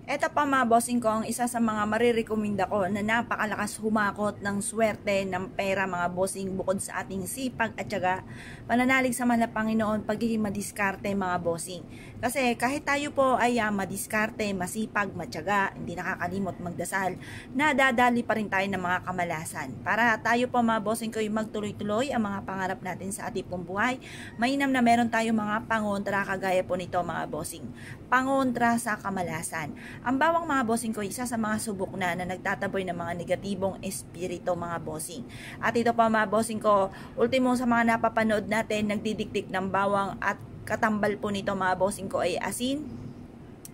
Eto pa mga bossing ko, ang isa sa mga marirekomenda ko na napakalakas humakot ng swerte ng pera mga bossing bukod sa ating sipag at syaga, pananalig sa mahal na Panginoon, pagiging madiskarte mga bossing. Kasi kahit tayo po ay madiskarte, masipag, matyaga, hindi nakakalimot magdasal, nadadali pa rin tayo ng mga kamalasan. Para tayo po mga bossing ko magtuloy-tuloy ang mga pangarap natin sa ating pong buhay, mainam na meron tayo mga pangontra kagaya po nito mga bossing. Pangontra sa kamalasan. Ang bawang mga bossing ko, isa sa mga subok na nagtataboy ng mga negatibong espiritu mga bossing. At ito pa mga bossing ko, ultimo sa mga napapanood natin, nagdidikdik ng bawang at katambal po nito mga bossing ko ay asin.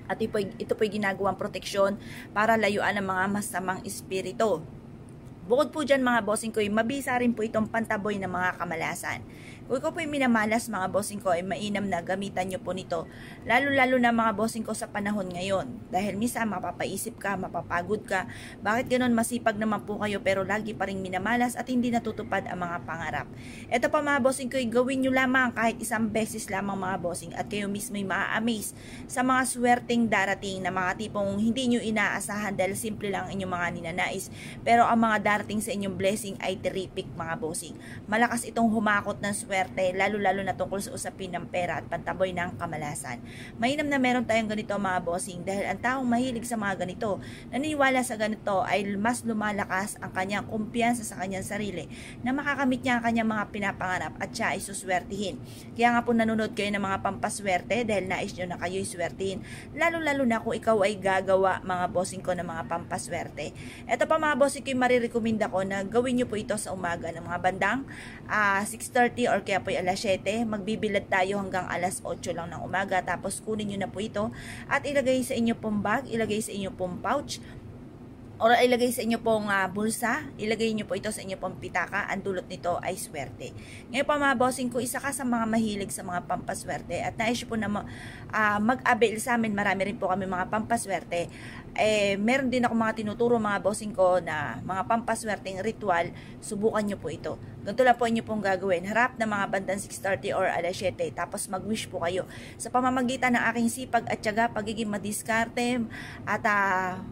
At ito po'y ginagawang proteksyon para layuan ng mga masamang espiritu. Bukod po dyan mga bossing ko, mabisa rin po itong pantaboy ng mga kamalasan. Kung ikaw po minamalas mga bossing ko, ay mainam na gamitan nyo po nito. Lalo-lalo na mga bossing ko sa panahon ngayon. Dahil misa mapapaisip ka, mapapagod ka. Bakit ganon masipag naman po kayo pero lagi pa rin minamalas at hindi natutupad ang mga pangarap. Ito pa mga bossing ko, gawin nyo lamang kahit isang beses lamang mga bossing at kayo mismo ay maa-amaze sa mga swerteng darating na mga tipong hindi nyo inaasahan dahil simple lang inyong mga ninanais. Pero ang mga darating sa inyong blessing ay terrific mga bossing. Malakas itong humakot ng swerte, lalo-lalo na tungkol sa usapin ng pera at pantaboy ng kamalasan. Mainam na meron tayong ganito mga bossing dahil ang taong mahilig sa mga ganito, naniniwala sa ganito ay mas lumalakas ang kanyang kumpiyansa sa kanyang sarili na makakamit niya ang kanyang mga pinapangarap at siya ay suswertihin. Kaya nga po nanonood kayo ng mga pampaswerte dahil nais nyo na kayo'y swertihin. Lalo-lalo na kung ikaw ay gagawa mga bossing ko ng mga pampaswerte. Ito pa mga bossing ko, marirekomenda ko na gawin nyo po ito sa umaga ng mga bandang 6:30 or kaya po alas 7, magbibilad tayo hanggang alas 8 lang ng umaga, tapos kunin nyo na po ito at ilagay sa inyo pong bag, ilagay sa inyo pong pouch, o ilagay sa inyo pong bulsa, ilagay nyo po ito sa inyo pong pitaka, ang dulot nito ay swerte. Ngayon pa mga bossing ko, isa ka sa mga mahilig sa mga pampaswerte at nais po na mag-avail sa amin, marami rin po kami mga pampaswerte. Meron din ako mga tinuturo mga bossing ko na mga pampaswerteng ritual, subukan nyo po ito. Ganito lang po inyo pong gagawin, harap ng mga bandang 6:30 or alas 7, tapos mag-wish po kayo. Sa pamamagitan ng aking sipag at tiyaga, pagiging madiskarte at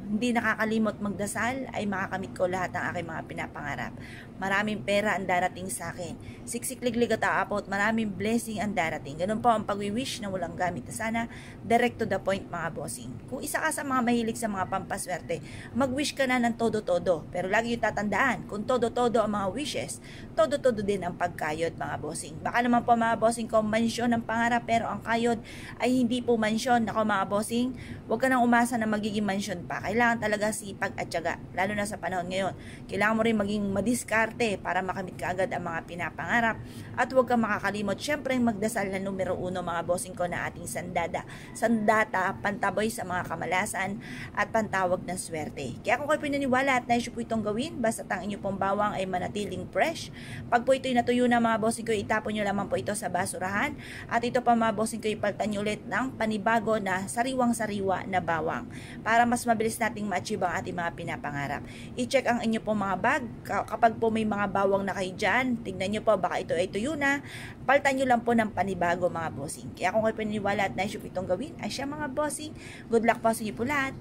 hindi nakakalimot magdasal, ay makakamit ko lahat ng aking mga pinapangarap. Maraming pera ang darating sa akin. Siksik-liglig at aapot, maraming blessing ang darating. Ganun po ang pag-wish na walang gamit na sana, direct to the point mga bossing. Kung isa ka sa mga mahilig sa mga pampaswerte, mag-wish ka na ng todo-todo. Pero lagi yung tatandaan, kung todo-todo ang mga wishes, todo-todo din ang pagkayod mga bossing. Baka naman po mga bossing ko, mansyon ang pangarap pero ang kayod ay hindi po mansyon. Nako mga bossing, huwag ka nang umasa na magiging mansyon pa. Kailangan talaga sipag at tiyaga, lalo na sa panahon ngayon. Kailangan mo rin maging madiskarte para makamit ka agad ang mga pinapangarap at huwag kang makakalimot syempre magdasal na numero 1 mga bossing ko na ating sandata, pantaboy sa mga kamalasan at pantawag ng swerte. Kaya kung kayo pinaniwala at nais po itong gawin, basta ang inyo pong bawang ay manatiling fresh. Pag po ito'y natuyo na mga bossing ko, itapon nyo lamang po ito sa basurahan at ito pa mga bossing ko, ipalitan nyo ulit ng panibago na sariwang-sariwa na bawang para mas mabilis nating ma-achieve ang ating mga pinapangarap. I-check ang inyo pong mga bag. Kapag po may mga bawang na kayo dyan, tignan nyo po, baka ito ay tuyo na, palitan nyo lang po ng panibago mga bossing. Kaya kung kayo pinaniwala at nais po itong gawin, ay siya mga bossing, good luck po sa inyo po lahat.